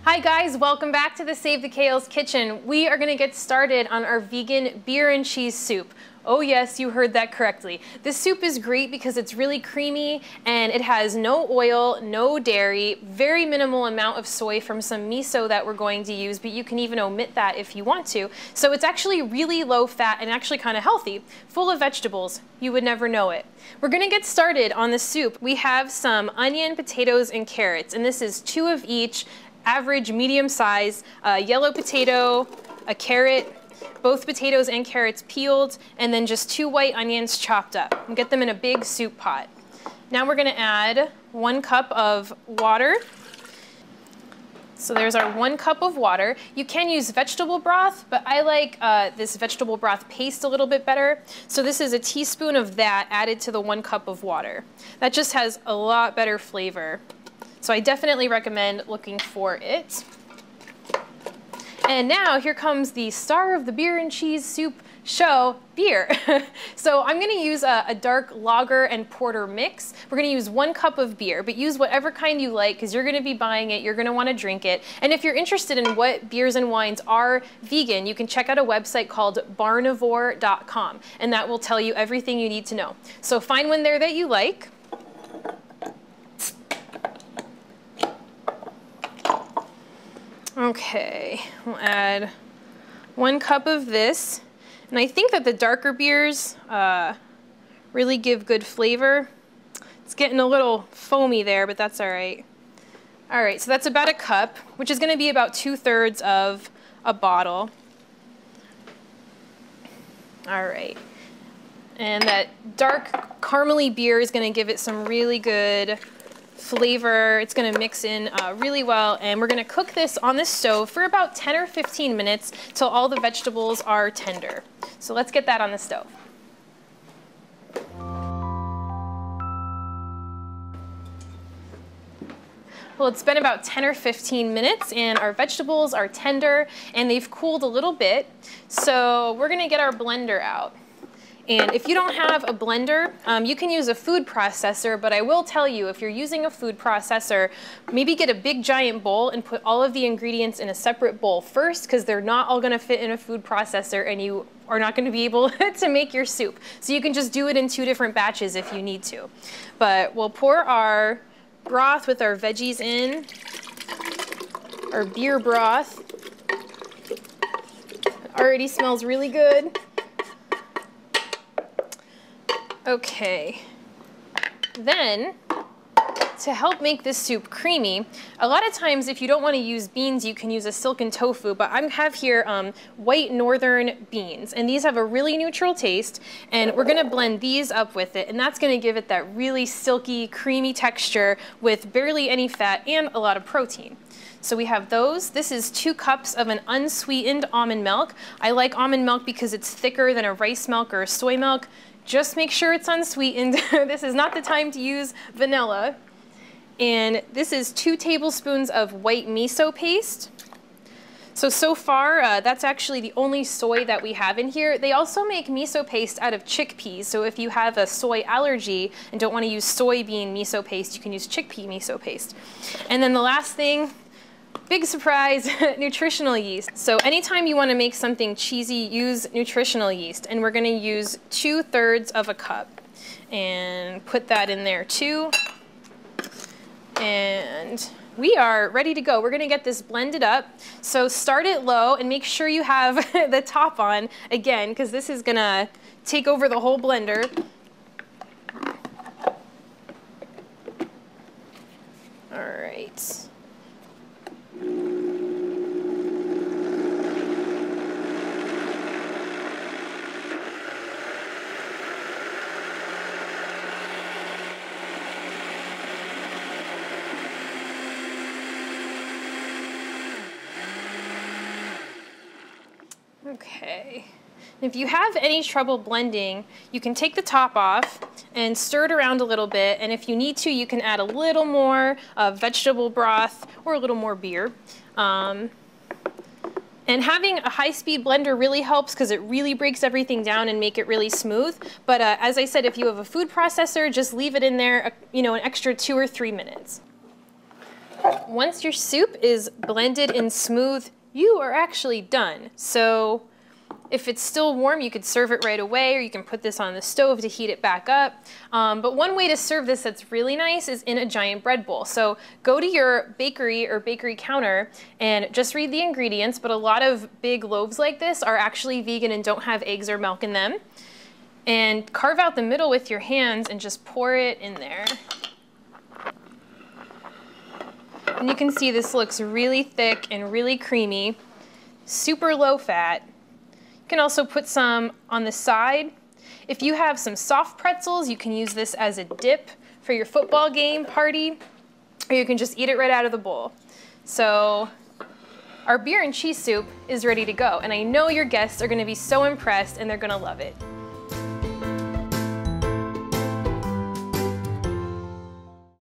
Hi guys, welcome back to the Save the Kales kitchen. We are gonna get started on our vegan beer and cheese soup. Oh yes, you heard that correctly. This soup is great because it's really creamy and it has no oil, no dairy, very minimal amount of soy from some miso that we're going to use, but you can even omit that if you want to. So it's actually really low fat and actually kind of healthy, full of vegetables. You would never know it. We're gonna get started on the soup. We have some onion, potatoes, and carrots, and this is 2 of each, average medium size, yellow potato, a carrot, both potatoes and carrots peeled, and then just 2 white onions chopped up. And get them in a big soup pot. Now we're gonna add 1 cup of water. So there's our 1 cup of water. You can use vegetable broth, but I like this vegetable broth paste a little bit better. So this is a teaspoon of that added to the 1 cup of water. That just has a lot better flavor. So I definitely recommend looking for it. And now here comes the star of the beer and cheese soup show, beer. So I'm gonna use a dark lager and porter mix. We're gonna use 1 cup of beer, but use whatever kind you like because you're gonna be buying it, you're gonna wanna drink it. And if you're interested in what beers and wines are vegan, you can check out a website called barnivore.com, and that will tell you everything you need to know. So find one there that you like. Okay, we'll add 1 cup of this. And I think that the darker beers really give good flavor. It's getting a little foamy there, but that's all right. All right, so that's about 1 cup, which is gonna be about 2/3 of a bottle. All right, and that dark caramely beer is gonna give it some really good flavor. It's gonna mix in really well, and we're gonna cook this on the stove for about 10 or 15 minutes till all the vegetables are tender. So let's get that on the stove. Well, it's been about 10 or 15 minutes and our vegetables are tender and they've cooled a little bit. So we're gonna get our blender out. And if you don't have a blender, you can use a food processor, but I will tell you, if you're using a food processor, maybe get a big giant bowl and put all of the ingredients in a separate bowl first, because they're not all gonna fit in a food processor and you are not gonna be able to make your soup. So you can just do it in 2 different batches if you need to. But we'll pour our broth with our veggies in, our beer broth. It already smells really good. Okay, then to help make this soup creamy, a lot of times if you don't want to use beans, you can use a silken tofu, but I have here white northern beans, and these have a really neutral taste, and we're gonna blend these up with it, and that's gonna give it that really silky, creamy texture with barely any fat and a lot of protein. So we have those. This is 2 cups of an unsweetened almond milk. I like almond milk because it's thicker than a rice milk or a soy milk. Just make sure it's unsweetened. This is not the time to use vanilla. And this is 2 tablespoons of white miso paste. So far, that's actually the only soy that we have in here. They also make miso paste out of chickpeas. So if you have a soy allergy and don't want to use soybean miso paste, you can use chickpea miso paste. And then the last thing, big surprise, nutritional yeast. So anytime you want to make something cheesy, use nutritional yeast. And we're going to use 2/3 of a cup. And put that in there too. And we are ready to go. We're going to get this blended up. So start it low and make sure you have the top on again, because this is going to take over the whole blender. All right. Okay, if you have any trouble blending, you can take the top off and stir it around a little bit, and if you need to, you can add a little more vegetable broth or a little more beer. And having a high-speed blender really helps because it really breaks everything down and make it really smooth. But as I said, if you have a food processor, just leave it in there, an extra 2 or 3 minutes. Once your soup is blended and smooth, you are actually done. So if it's still warm, you could serve it right away, or you can put this on the stove to heat it back up. But one way to serve this that's really nice is in a giant bread bowl. So go to your bakery or bakery counter and just read the ingredients, but a lot of big loaves like this are actually vegan and don't have eggs or milk in them. And carve out the middle with your hands and just pour it in there. And you can see this looks really thick and really creamy, super low fat. You can also put some on the side. If you have some soft pretzels, you can use this as a dip for your football game party, or you can just eat it right out of the bowl. So our beer and cheese soup is ready to go, and I know your guests are going to be so impressed and they're going to love it.